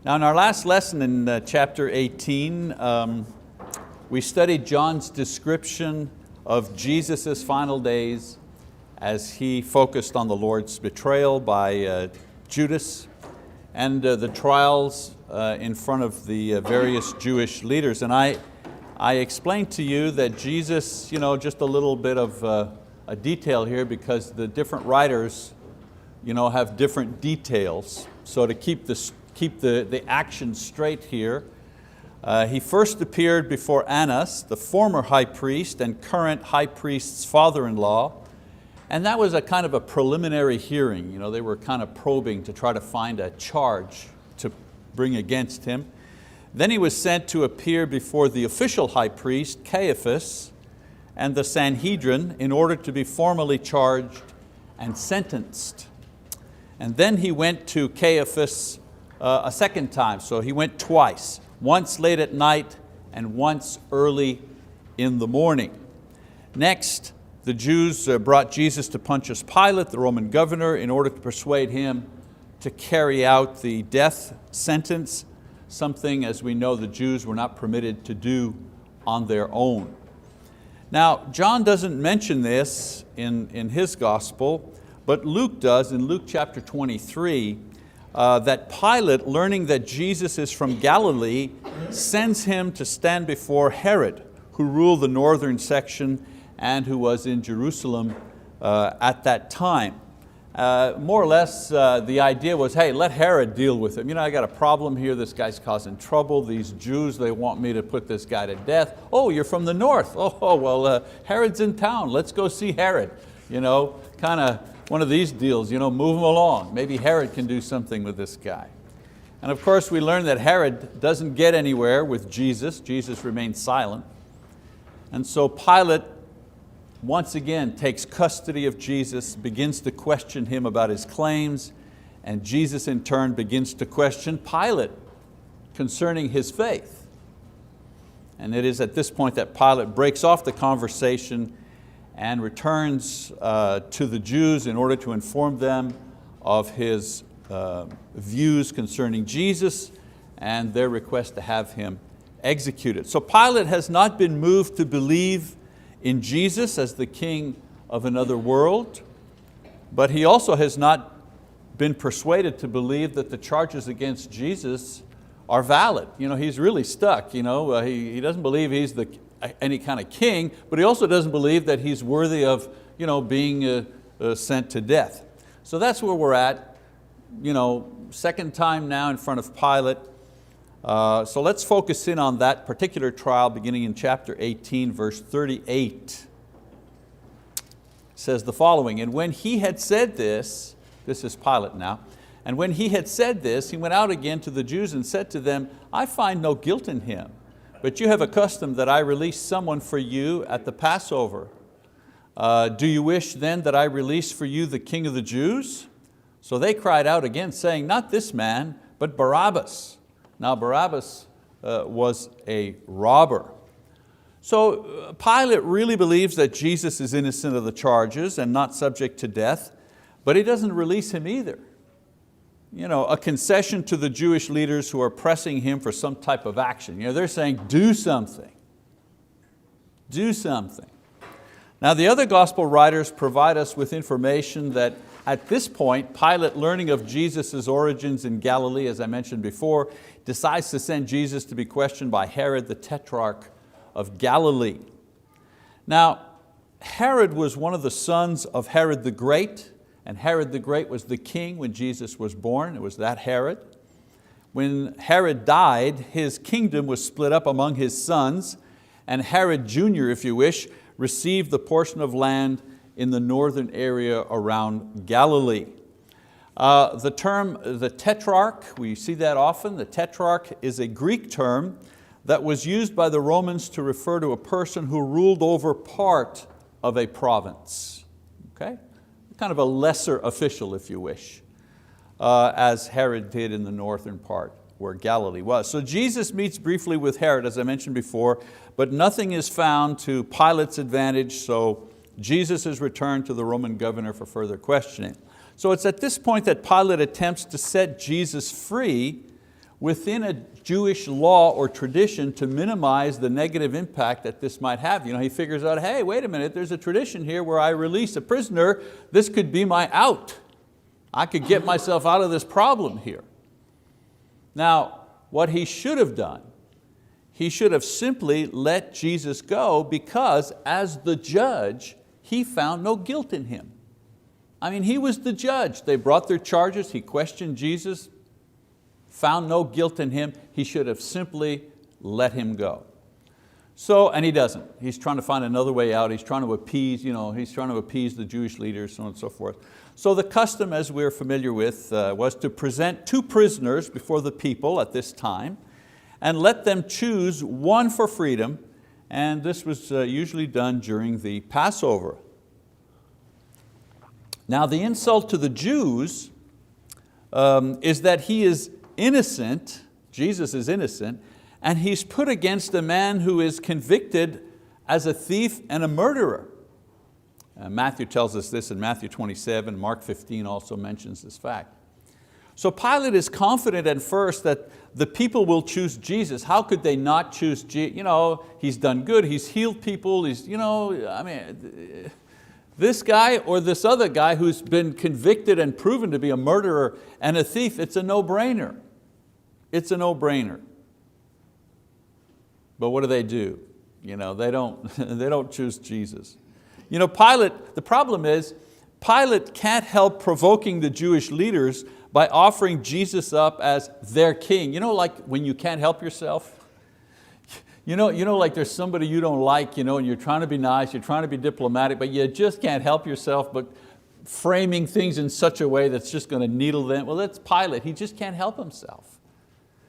Now in our last lesson in chapter 18, we studied John's description of Jesus' final days as he focused on the Lord's betrayal by Judas and the trials in front of the various Jewish leaders. And I explained to you that Jesus, just a little bit of a detail here because the different writers have different details. So to keep the action straight here, he first appeared before Annas, the former high priest and current high priest's father-in-law, and that was a kind of a preliminary hearing. They were kind of probing to try to find a charge to bring against him. Then he was sent to appear before the official high priest, Caiaphas, and the Sanhedrin in order to be formally charged and sentenced. And then he went to Caiaphas a second time, so he went twice, once late at night and once early in the morning. Next, the Jews brought Jesus to Pontius Pilate, the Roman governor, in order to persuade him to carry out the death sentence, something, as we know, the Jews were not permitted to do on their own. Now, John doesn't mention this in his gospel, but Luke does in Luke chapter 23, that Pilate, learning that Jesus is from Galilee, sends him to stand before Herod, who ruled the northern section and who was in Jerusalem at that time. More or less, the idea was, hey, let Herod deal with him. I got a problem here, this guy's causing trouble, these Jews, they want me to put this guy to death. Oh, you're from the north. Oh, well, Herod's in town, let's go see Herod. Kind of one of these deals, move him along. Maybe Herod can do something with this guy. And of course we learn that Herod doesn't get anywhere with Jesus. Jesus remains silent. And so Pilate once again takes custody of Jesus, begins to question him about his claims, and Jesus in turn begins to question Pilate concerning his faith. And it is at this point that Pilate breaks off the conversation and returns to the Jews in order to inform them of his views concerning Jesus and their request to have him executed. So Pilate has not been moved to believe in Jesus as the king of another world, but he also has not been persuaded to believe that the charges against Jesus are valid. He's really stuck. He doesn't believe he's any kind of king, but he also doesn't believe that he's worthy of being sent to death. So that's where we're at, second time now in front of Pilate. So let's focus in on that particular trial beginning in chapter 18, verse 38. It says the following, and when he had said this is Pilate now, and when he had said this, he went out again to the Jews and said to them, I find no guilt in him. But you have a custom that I release someone for you at the Passover. Do you wish then that I release for you the king of the Jews? So they cried out again, saying, not this man, but Barabbas. Now Barabbas was a robber. So Pilate really believes that Jesus is innocent of the charges and not subject to death, but he doesn't release him either. A concession to the Jewish leaders who are pressing him for some type of action. They're saying, do something. Do something. Now the other gospel writers provide us with information that at this point, Pilate, learning of Jesus' origins in Galilee, as I mentioned before, decides to send Jesus to be questioned by Herod, the Tetrarch of Galilee. Now, Herod was one of the sons of Herod the Great, and Herod the Great was the king when Jesus was born. It was that Herod. When Herod died, his kingdom was split up among his sons, and Herod Jr., if you wish, received the portion of land in the northern area around Galilee. The term, the Tetrarch, we see that often. The Tetrarch is a Greek term that was used by the Romans to refer to a person who ruled over part of a province. Okay? Kind of a lesser official, if you wish, as Herod did in the northern part where Galilee was. So Jesus meets briefly with Herod, as I mentioned before, but nothing is found to Pilate's advantage, so Jesus is returned to the Roman governor for further questioning. So it's at this point that Pilate attempts to set Jesus free within a Jewish law or tradition to minimize the negative impact that this might have. He figures out, hey, wait a minute, there's a tradition here where I release a prisoner. This could be my out. I could get myself out of this problem here. Now, what he should have done, he should have simply let Jesus go, because as the judge, he found no guilt in him. He was the judge. They brought their charges, he questioned Jesus, found no guilt in him. He should have simply let him go. So, and he doesn't. He's trying to find another way out. He's trying to appease, the Jewish leaders, so on and so forth. So the custom, as we're familiar with, was to present 2 prisoners before the people at this time and let them choose one for freedom, and this was usually done during the Passover. Now the insult to the Jews is that he is innocent, Jesus is innocent, and he's put against a man who is convicted as a thief and a murderer. Matthew tells us this in Matthew 27, Mark 15 also mentions this fact. So Pilate is confident at first that the people will choose Jesus. How could they not choose Jesus? He's done good, he's healed people, this guy or this other guy who's been convicted and proven to be a murderer and a thief, it's a no-brainer. It's a no-brainer. But what do? They don't choose Jesus. Pilate, the problem is, Pilate can't help provoking the Jewish leaders by offering Jesus up as their king. Like when you can't help yourself? Like there's somebody you don't like, and you're trying to be nice, you're trying to be diplomatic, but you just can't help yourself but framing things in such a way that's just going to needle them. Well, that's Pilate. He just can't help himself.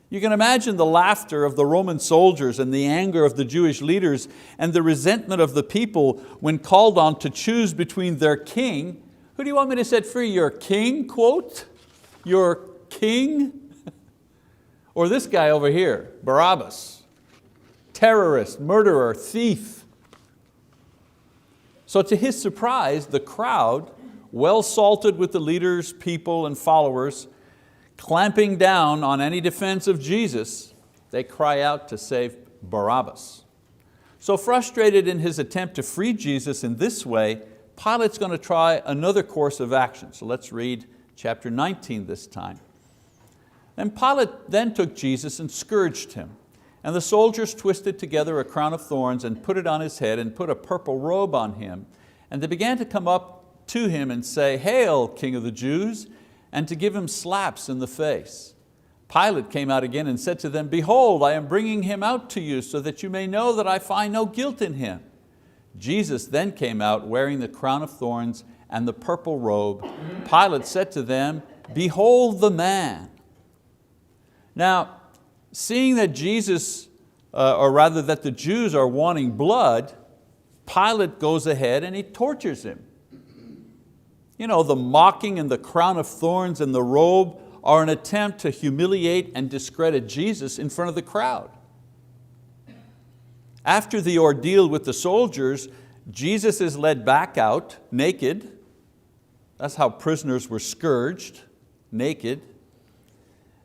You can imagine the laughter of the Roman soldiers and the anger of the Jewish leaders and the resentment of the people when called on to choose between their king. Who do you want me to set free? Your king, quote? Your king? Or this guy over here, Barabbas, terrorist, murderer, thief. So to his surprise, the crowd, well salted with the leaders, people, and followers, clamping down on any defense of Jesus, they cry out to save Barabbas. So frustrated in his attempt to free Jesus in this way, Pilate's going to try another course of action. So let's read chapter 19 this time. And Pilate then took Jesus and scourged him. And the soldiers twisted together a crown of thorns and put it on his head and put a purple robe on him. And they began to come up to him and say, "Hail, King of the Jews!" and to give him slaps in the face. Pilate came out again and said to them, "Behold, I am bringing him out to you so that you may know that I find no guilt in him." Jesus then came out wearing the crown of thorns and the purple robe. Pilate said to them, "Behold the man." Now, seeing that that the Jews are wanting blood, Pilate goes ahead and he tortures him. The mocking and the crown of thorns and the robe are an attempt to humiliate and discredit Jesus in front of the crowd. After the ordeal with the soldiers, Jesus is led back out naked. That's how prisoners were scourged, naked.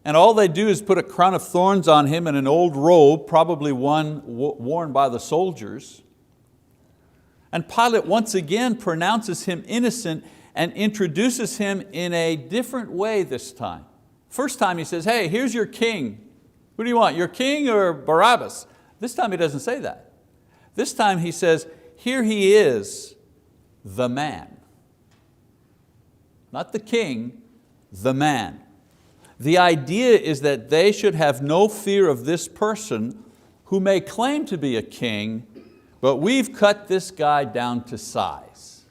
And all they do is put a crown of thorns on him and an old robe, probably one worn by the soldiers. And Pilate once again pronounces him innocent and introduces him in a different way this time. First time he says, "Hey, here's your king. Who do you want, your king or Barabbas?" This time he doesn't say that. This time he says, "Here he is, the man." Not the king, the man. The idea is that they should have no fear of this person who may claim to be a king, but we've cut this guy down to size.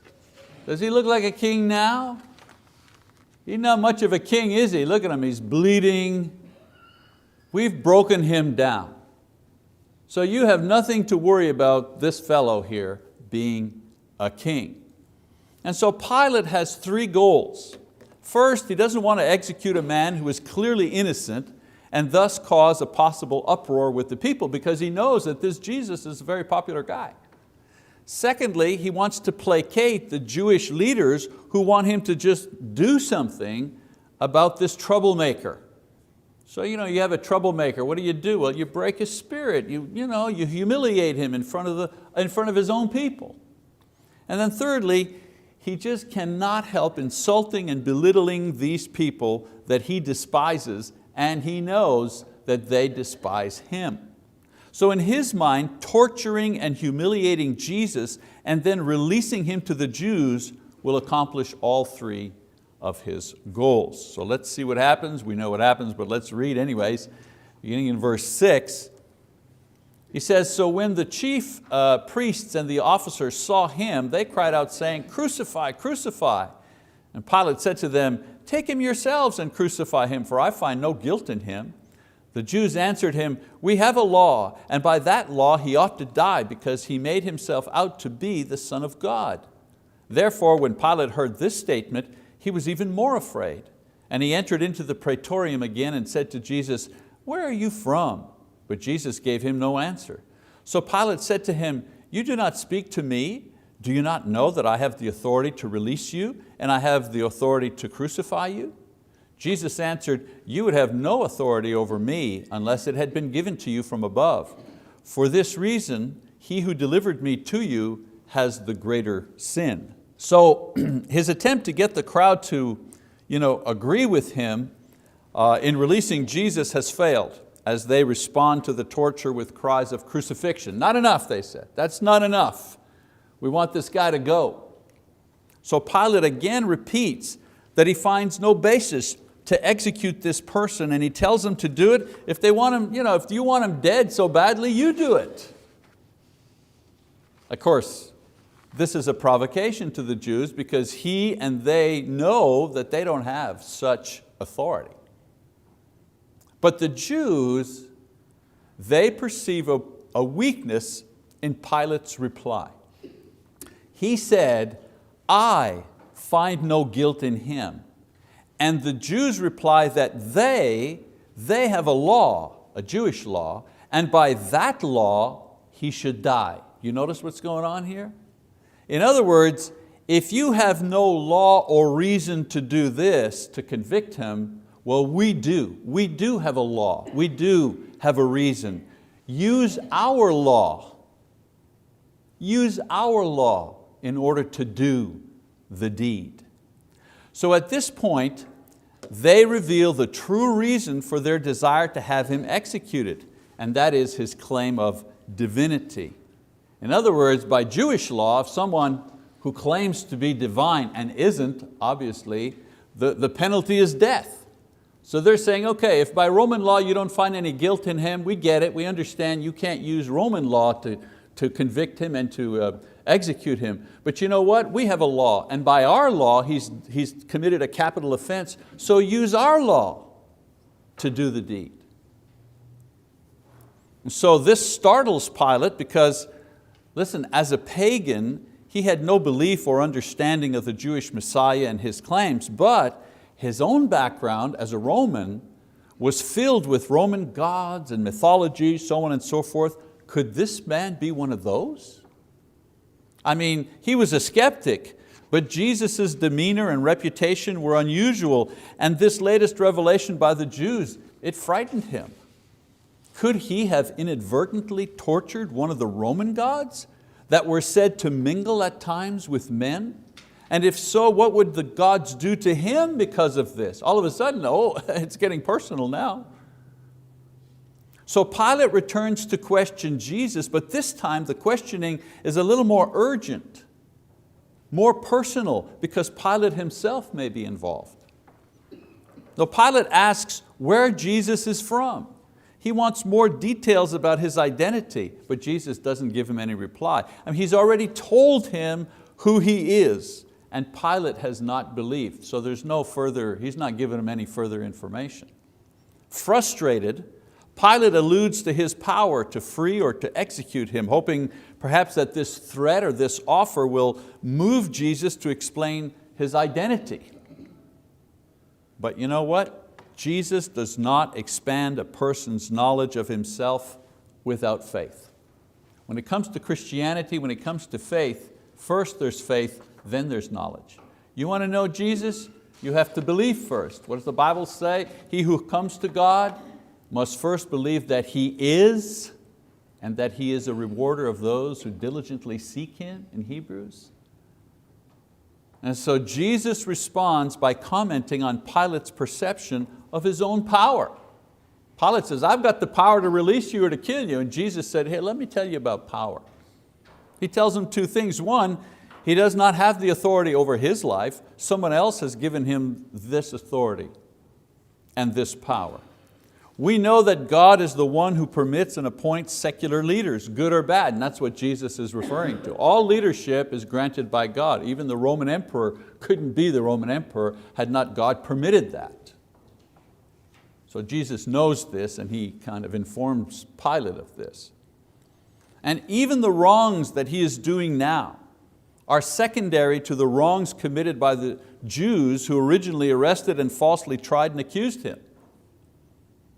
Does he look like a king now? He's not much of a king, is he? Look at him, he's bleeding. We've broken him down. So you have nothing to worry about this fellow here being a king. And so Pilate has 3 goals. First, he doesn't want to execute a man who is clearly innocent and thus cause a possible uproar with the people, because he knows that this Jesus is a very popular guy. Secondly, he wants to placate the Jewish leaders who want him to just do something about this troublemaker. So you have a troublemaker. What do? Well, you break his spirit. You humiliate him in front of his own people. And then thirdly, he just cannot help insulting and belittling these people that he despises, and he knows that they despise him. So in his mind, torturing and humiliating Jesus and then releasing him to the Jews will accomplish all three of his goals. So let's see what happens. We know what happens, but let's read anyways. Beginning in verse 6, he says, so when the chief priests and the officers saw him, they cried out saying, crucify, crucify. And Pilate said to them, take him yourselves and crucify him, for I find no guilt in him. The Jews answered him, we have a law, and by that law he ought to die, because he made himself out to be the Son of God. Therefore, when Pilate heard this statement, he was even more afraid. And he entered into the praetorium again and said to Jesus, where are you from? But Jesus gave him no answer. So Pilate said to him, you do not speak to me? Do you not know that I have the authority to release you, and I have the authority to crucify you? Jesus answered, you would have no authority over me unless it had been given to you from above. For this reason, he who delivered me to you has the greater sin. So his attempt to get the crowd to agree with him in releasing Jesus has failed, as they respond to the torture with cries of crucifixion. Not enough, they said. That's not enough. We want this guy to go. So Pilate again repeats that he finds no basis to execute this person, and he tells them to do it. If they want him, if you want him dead so badly, you do it. Of course, this is a provocation to the Jews, because he and they know that they don't have such authority. But the Jews, they perceive a weakness in Pilate's reply. He said, I find no guilt in him. And the Jews reply that they have a law, a Jewish law, and by that law he should die. You notice what's going on here? In other words, if you have no law or reason to do this, to convict him, well, we do. We do have a law. We do have a reason. Use our law. Use our law in order to do the deed. So at this point, they reveal the true reason for their desire to have him executed, and that is his claim of divinity. In other words, by Jewish law, if someone who claims to be divine and isn't, obviously, the penalty is death. So they're saying, okay, if by Roman law you don't find any guilt in him, we get it, we understand you can't use Roman law to convict him and to execute him. But you know what? We have a law, and by our law he's committed a capital offense, so use our law to do the deed. And so this startles Pilate because, listen, as a pagan, he had no belief or understanding of the Jewish Messiah and his claims, but his own background as a Roman was filled with Roman gods and mythology, so on and so forth. Could this man be one of those? I mean, he was a skeptic, but Jesus' demeanor and reputation were unusual, and this latest revelation by the Jews, it frightened him. Could he have inadvertently tortured one of the Roman gods that were said to mingle at times with men? And if so, what would the gods do to him because of this? All of a sudden, oh, it's getting personal now. So Pilate returns to question Jesus, but this time the questioning is a little more urgent, more personal, because Pilate himself may be involved. So Pilate asks where Jesus is from. He wants more details about his identity, but Jesus doesn't give him any reply. I mean, he's already told him who he is, and Pilate has not believed, so he's not giving him any further information. Frustrated, Pilate alludes to his power to free or to execute him, hoping perhaps that this threat or this offer will move Jesus to explain his identity. But you know what? Jesus does not expand a person's knowledge of himself without faith. When it comes to Christianity, when it comes to faith, first there's faith, then there's knowledge. You want to know Jesus? You have to believe first. What does the Bible say? He who comes to God must first believe that He is, and that He is a rewarder of those who diligently seek Him in Hebrews. And so Jesus responds by commenting on Pilate's perception of his own power. Pilate says, I've got the power to release you or to kill you. And Jesus said, hey, let me tell you about power. He tells him two things. One, he does not have the authority over his life. Someone else has given him this authority and this power. We know that God is the one who permits and appoints secular leaders, good or bad, and that's what Jesus is referring to. All leadership is granted by God. Even the Roman emperor couldn't be the Roman emperor had not God permitted that. So Jesus knows this, and He kind of informs Pilate of this. And even the wrongs that He is doing now are secondary to the wrongs committed by the Jews who originally arrested and falsely tried and accused Him.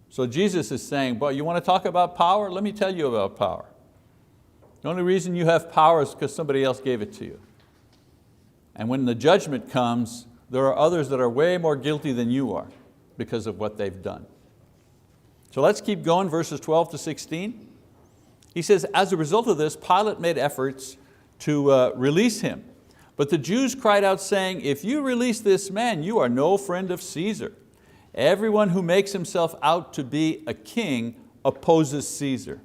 So Jesus is saying, boy, you want to talk about power? Let me tell you about power. The only reason you have power is because somebody else gave it to you. And when the judgment comes, there are others that are way more guilty than you are because of what they've done. So let's keep going, verses 12 to 16. He says, as a result of this, Pilate made efforts to release Him. But the Jews cried out saying, if you release this man, you are no friend of Caesar. Everyone who makes himself out to be a king opposes Caesar.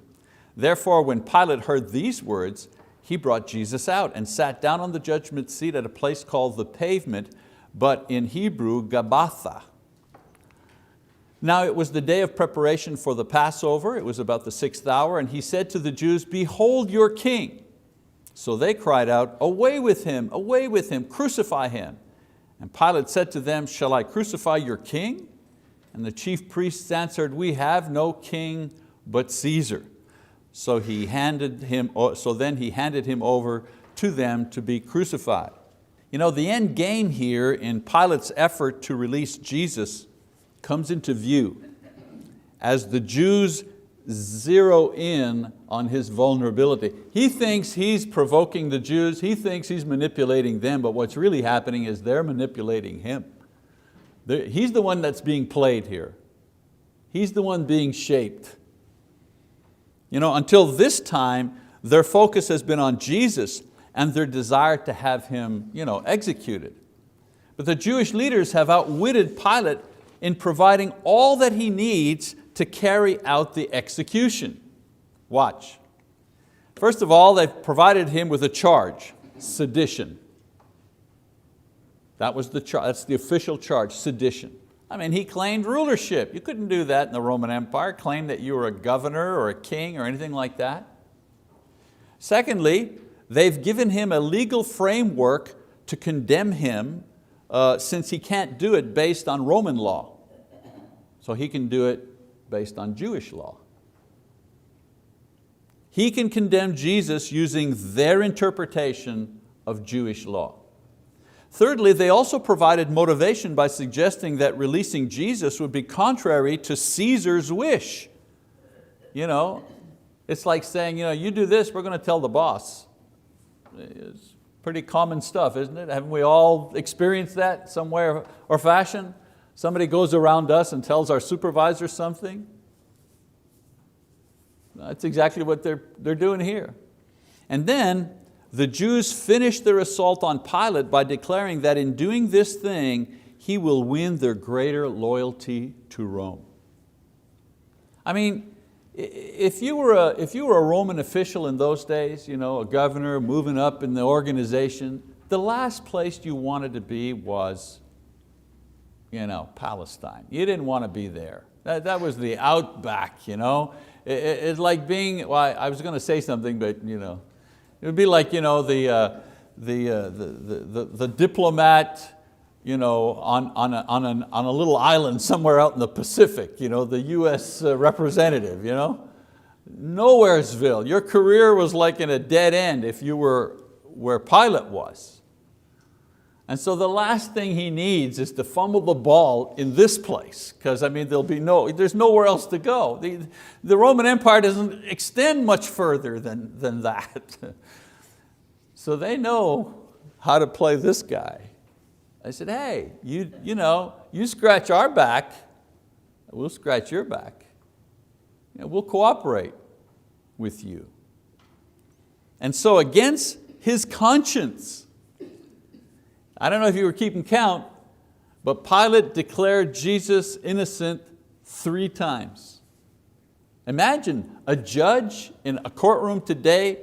Therefore, when Pilate heard these words, he brought Jesus out and sat down on the judgment seat at a place called the Pavement, but in Hebrew, Gabbatha. Now it was the day of preparation for the Passover. It was about the 6th hour, and he said to the Jews, behold your king. So they cried out, away with him, crucify him. And Pilate said to them, shall I crucify your king? And the chief priests answered, we have no king but Caesar. So then he handed him over to them to be crucified. You know, the end game here in Pilate's effort to release Jesus comes into view as the Jews zero in on His vulnerability. He thinks he's provoking the Jews, he thinks he's manipulating them, but what's really happening is they're manipulating him. He's the one that's being played here. He's the one being shaped. You know, until this time, their focus has been on Jesus and their desire to have Him executed. But the Jewish leaders have outwitted Pilate in providing all that he needs to carry out the execution. Watch. First of all, they've provided him with a charge, sedition. That's the official charge, sedition. I mean, he claimed rulership. You couldn't do that in the Roman Empire, claim that you were a governor or a king or anything like that. Secondly, they've given him a legal framework to condemn him since he can't do it based on Roman law. So he can do it based on Jewish law. He can condemn Jesus using their interpretation of Jewish law. Thirdly, they also provided motivation by suggesting that releasing Jesus would be contrary to Caesar's wish. It's like saying, you do this, we're going to tell the boss. It's pretty common stuff, isn't it? Haven't we all experienced that some way or fashion? Somebody goes around us and tells our supervisor something. That's exactly what they're doing here. And then the Jews finished their assault on Pilate by declaring that in doing this thing, he will win their greater loyalty to Rome. I mean, if you were a Roman official in those days, a governor moving up in the organization, the last place you wanted to be was Palestine. You didn't want to be there. That was the outback. It's like being, well, I was going to say something, but it would be like the diplomat on a little island somewhere out in the Pacific, the US representative. Nowheresville. Your career was like in a dead end if you were where Pilate was. And so the last thing he needs is to fumble the ball in this place, because there's nowhere else to go. The Roman Empire doesn't extend much further than that. So they know how to play this guy. They said, hey, you scratch our back, we'll scratch your back. We'll cooperate with you. And so against his conscience, I don't know if you were keeping count, but Pilate declared Jesus innocent 3 times. Imagine a judge in a courtroom today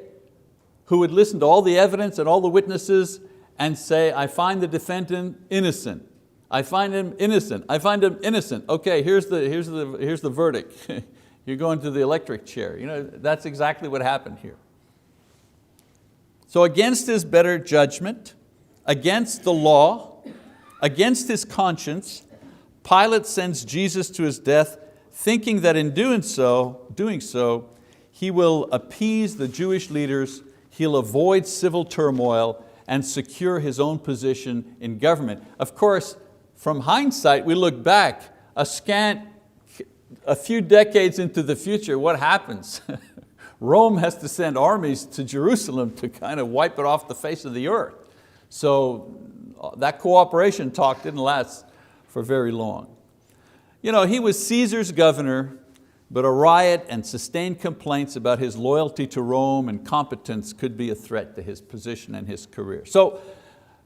who would listen to all the evidence and all the witnesses and say, I find the defendant innocent. I find him innocent. I find him innocent. Okay, here's the verdict. You're going to the electric chair. That's exactly what happened here. So against his better judgment, against the law, against his conscience, Pilate sends Jesus to his death, thinking that in doing so, he will appease the Jewish leaders, he'll avoid civil turmoil, and secure his own position in government. Of course, from hindsight, we look back, a few decades into the future, what happens? Rome has to send armies to Jerusalem to kind of wipe it off the face of the earth. So that cooperation talk didn't last for very long. He was Caesar's governor, but a riot and sustained complaints about his loyalty to Rome and competence could be a threat to his position and his career. So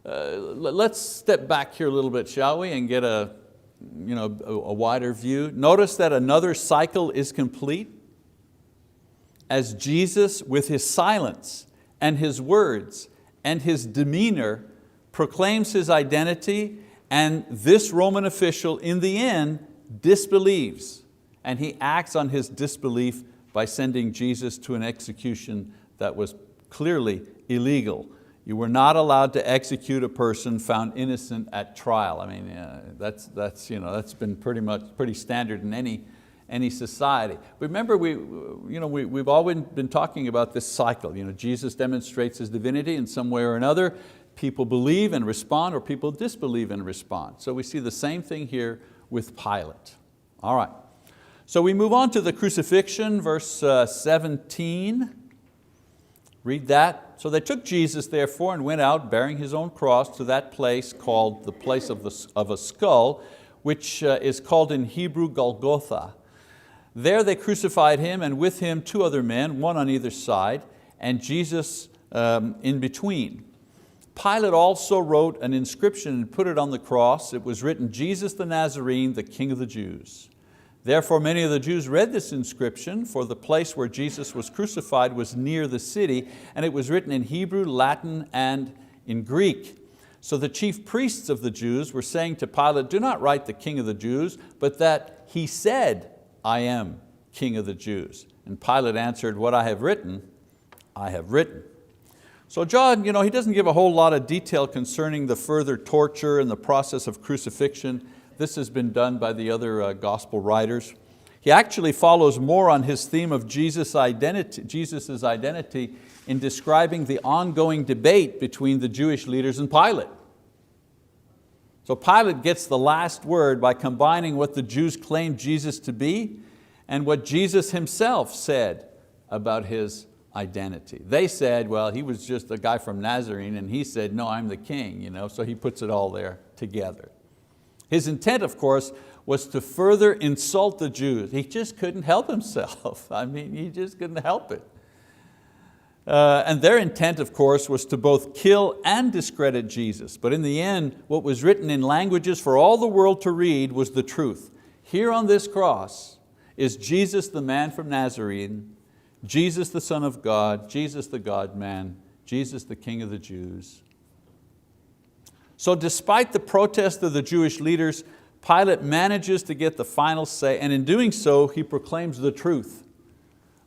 let's step back here a little bit, shall we, and get a wider view. Notice that another cycle is complete as Jesus, with his silence and his words and his demeanor, proclaims his identity, and this Roman official in the end disbelieves, and he acts on his disbelief by sending Jesus to an execution that was clearly illegal. You were not allowed to execute a person found innocent at trial. I mean, that's been pretty standard in any society. Remember, we've always been talking about this cycle. Jesus demonstrates his divinity in some way or another. People believe and respond, or people disbelieve and respond. So we see the same thing here with Pilate. All right, so we move on to the crucifixion, verse 17. Read that. So they took Jesus, therefore, and went out bearing his own cross to that place called the place of a skull, which is called in Hebrew Golgotha. There they crucified him, and with him 2 other men, one on either side, and Jesus in between. Pilate also wrote an inscription and put it on the cross. It was written, Jesus the Nazarene, the King of the Jews. Therefore many of the Jews read this inscription, for the place where Jesus was crucified was near the city, and it was written in Hebrew, Latin, and in Greek. So the chief priests of the Jews were saying to Pilate, do not write the King of the Jews, but that he said, I am King of the Jews. And Pilate answered, what I have written, I have written. So John, he doesn't give a whole lot of detail concerning the further torture and the process of crucifixion. This has been done by the other gospel writers. He actually follows more on his theme of Jesus' identity in describing the ongoing debate between the Jewish leaders and Pilate. So Pilate gets the last word by combining what the Jews claimed Jesus to be and what Jesus himself said about his identity. They said, well, he was just a guy from Nazarene, and he said, no, I'm the king, so he puts it all there together. His intent, of course, was to further insult the Jews. He just couldn't help himself. He just couldn't help it. And their intent, of course, was to both kill and discredit Jesus. But in the end, what was written in languages for all the world to read was the truth. Here on this cross is Jesus, the man from Nazarene, Jesus, the Son of God, Jesus, the God-man, Jesus, the King of the Jews. So despite the protest of the Jewish leaders, Pilate manages to get the final say, and in doing so, he proclaims the truth.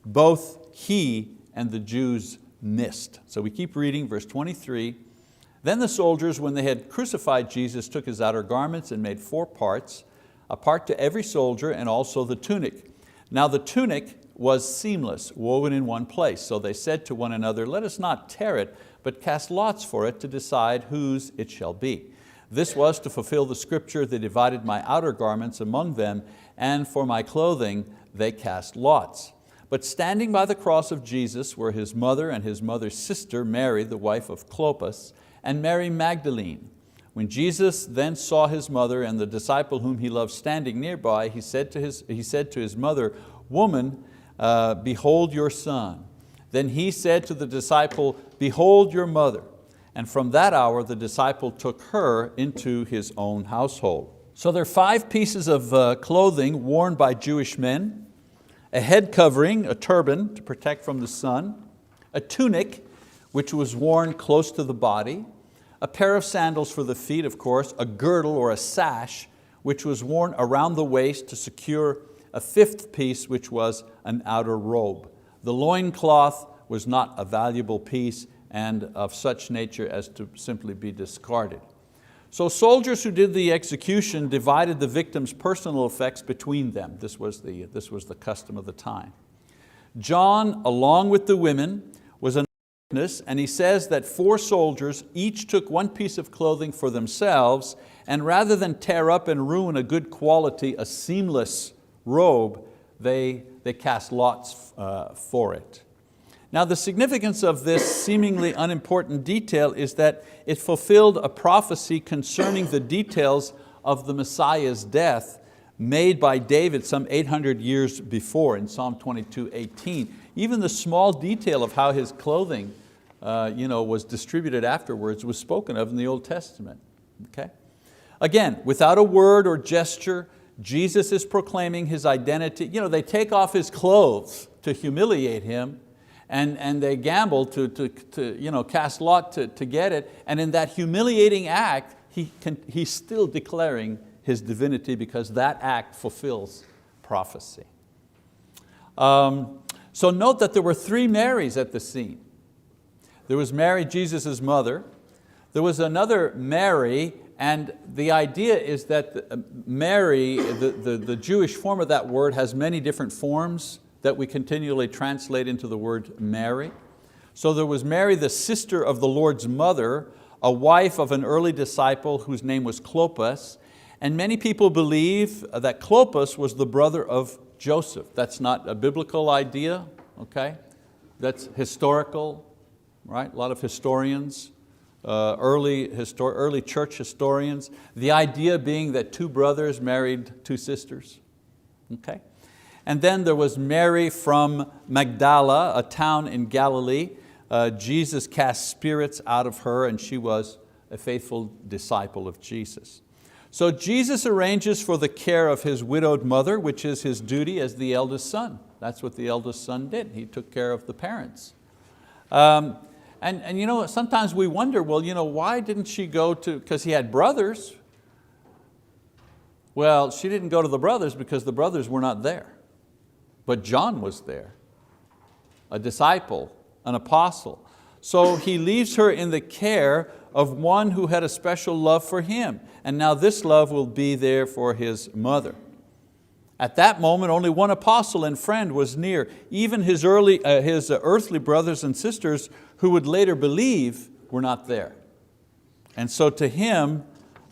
Both he and the Jews missed. So we keep reading, verse 23. Then the soldiers, when they had crucified Jesus, took his outer garments and made 4 parts, a part to every soldier, and also the tunic. Now the tunic was seamless, woven in one place. So they said to one another, let us not tear it, but cast lots for it to decide whose it shall be. This was to fulfill the scripture, they divided my outer garments among them, and for my clothing they cast lots. But standing by the cross of Jesus were his mother and his mother's sister, Mary, the wife of Clopas, and Mary Magdalene. When Jesus then saw his mother and the disciple whom he loved standing nearby, he said to his mother, "Woman, behold your son." Then he said to the disciple, "Behold your mother." And from that hour the disciple took her into his own household. So there are 5 pieces of clothing worn by Jewish men: a head covering, a turban to protect from the sun, a tunic which was worn close to the body, a pair of sandals for the feet, of course, a girdle or a sash which was worn around the waist to secure a 5th piece, which was an outer robe. The loincloth was not a valuable piece and of such nature as to simply be discarded. So soldiers who did the execution divided the victim's personal effects between them. This was the custom of the time. John, along with the women, was an eyewitness, and he says that 4 soldiers each took 1 piece of clothing for themselves, and rather than tear up and ruin a good quality, a seamless robe, they cast lots for it. Now the significance of this seemingly unimportant detail is that it fulfilled a prophecy concerning the details of the Messiah's death made by David some 800 years before in Psalm 22:18. Even the small detail of how his clothing was distributed afterwards was spoken of in the Old Testament. Okay? Again, without a word or gesture, Jesus is proclaiming his identity. They take off his clothes to humiliate him, and they gamble to cast lot to get it. And in that humiliating act, he's still declaring his divinity, because that act fulfills prophecy. So note that there were 3 Marys at the scene. There was Mary, Jesus' mother. There was another Mary, and the idea is that Mary, the Jewish form of that word, has many different forms that we continually translate into the word Mary. So there was Mary, the sister of the Lord's mother, a wife of an early disciple whose name was Clopas, and many people believe that Clopas was the brother of Joseph. That's not a biblical idea, okay? That's historical, right? A lot of historians, early church historians, the idea being that 2 brothers married 2 sisters, okay? And then there was Mary from Magdala, a town in Galilee. Jesus cast spirits out of her, and she was a faithful disciple of Jesus. So Jesus arranges for the care of his widowed mother, which is his duty as the eldest son. That's what the eldest son did. He took care of the parents. And sometimes we wonder, well, why didn't she go to, because he had brothers. Well, she didn't go to the brothers because the brothers were not there. But John was there, a disciple, an apostle. So he leaves her in the care of one who had a special love for him. And now this love will be there for his mother. At that moment, only one apostle and friend was near. Even his earthly brothers and sisters who would later believe were not there. And so to him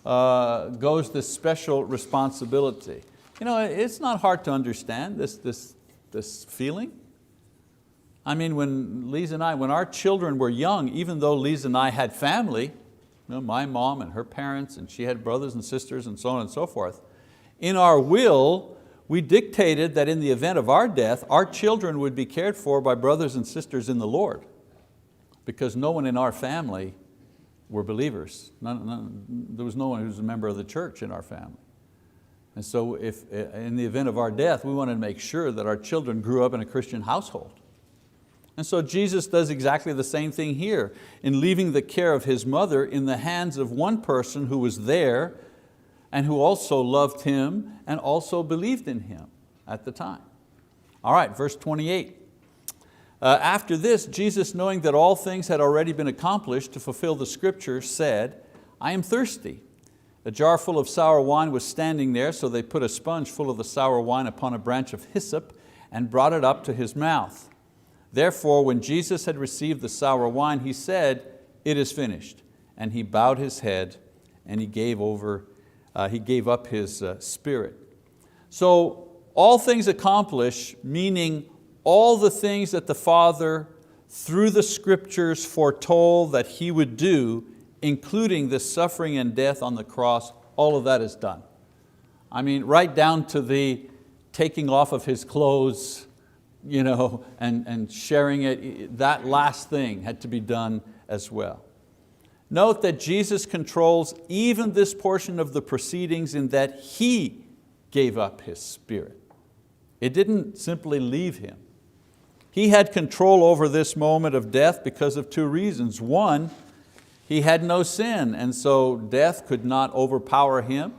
goes this special responsibility. It's not hard to understand this feeling. I mean, when our children were young, even though Lisa and I had family, my mom and her parents, and she had brothers and sisters and so on and so forth, in our will, we dictated that in the event of our death, our children would be cared for by brothers and sisters in the Lord, because no one in our family were believers. There was no one who was a member of the church in our family. And so if in the event of our death, we wanted to make sure that our children grew up in a Christian household. And so Jesus does exactly the same thing here in leaving the care of his mother in the hands of one person who was there and who also loved him and also believed in him at the time. All right, verse 28. After this, Jesus, knowing that all things had already been accomplished to fulfill the scripture, said, "I am thirsty." A jar full of sour wine was standing there, so they put a sponge full of the sour wine upon a branch of hyssop and brought it up to his mouth. Therefore, when Jesus had received the sour wine, he said, "It is finished." And he bowed his head and he gave up his spirit. So all things accomplished, meaning all the things that the Father through the scriptures foretold that He would do including the suffering and death on the cross, all of that is done. I mean, right down to the taking off of His clothes, and sharing it, that last thing had to be done as well. Note that Jesus controls even this portion of the proceedings in that He gave up His Spirit. It didn't simply leave Him. He had control over this moment of death because of two reasons. One, He had no sin, and so death could not overpower Him.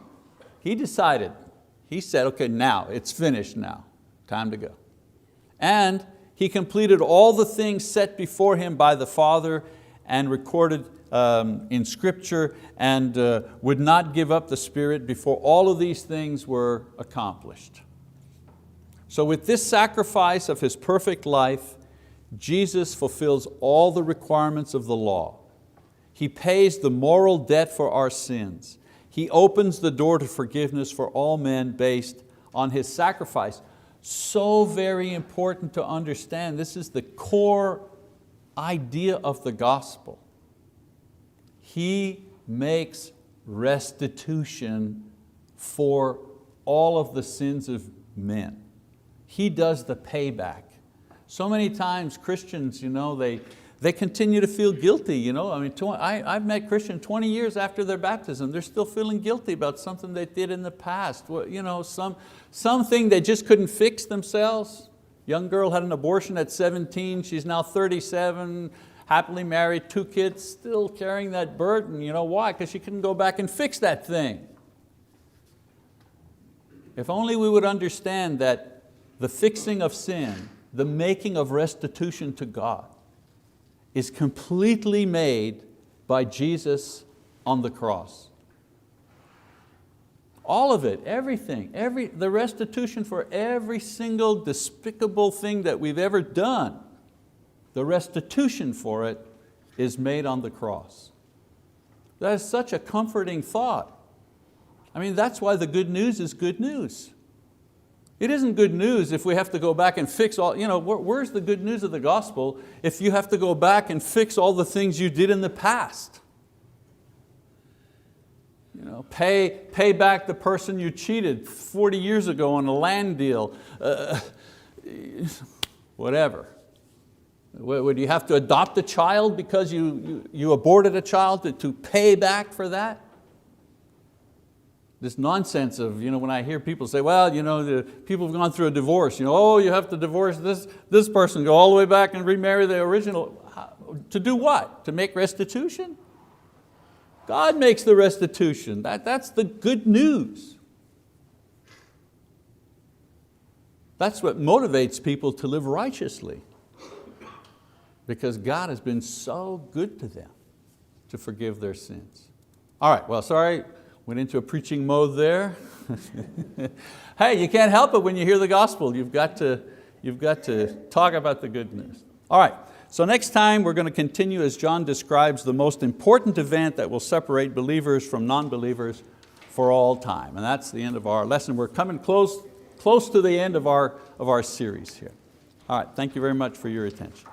He decided, He said, okay, now, it's finished now, time to go. And He completed all the things set before Him by the Father and recorded in Scripture, and would not give up the Spirit before all of these things were accomplished. So with this sacrifice of His perfect life, Jesus fulfills all the requirements of the law. He pays the moral debt for our sins. He opens the door to forgiveness for all men based on His sacrifice. So very important to understand. This is the core idea of the gospel. He makes restitution for all of the sins of men. He does the payback. So many times Christians, they continue to feel guilty. I've met Christians 20 years after their baptism. They're still feeling guilty about something they did in the past. Something they just couldn't fix themselves. Young girl had an abortion at 17. She's now 37, happily married, 2 kids, still carrying that burden. Why? Because she couldn't go back and fix that thing. If only we would understand that the fixing of sin, the making of restitution to God, is completely made by Jesus on the cross. All of it, everything, the restitution for every single despicable thing that we've ever done, the restitution for it is made on the cross. That is such a comforting thought. That's why the good news is good news. It isn't good news if we have to go back and fix all, where's the good news of the gospel if you have to go back and fix all the things you did in the past? Pay back the person you cheated 40 years ago on a land deal, whatever. Would you have to adopt a child because you aborted a child to pay back for that? This nonsense of, when I hear people say, well, the people have gone through a divorce, you have to divorce this person, go all the way back and remarry the original. To do what? To make restitution? God makes the restitution. That's the good news. That's what motivates people to live righteously, because God has been so good to them to forgive their sins. All right, well, sorry. Went into a preaching mode there. Hey, you can't help it when you hear the gospel. You've got to talk about the good news. All right, so next time we're going to continue as John describes the most important event that will separate believers from non-believers for all time. And that's the end of our lesson. We're coming close to the end of our series here. All right, thank you very much for your attention.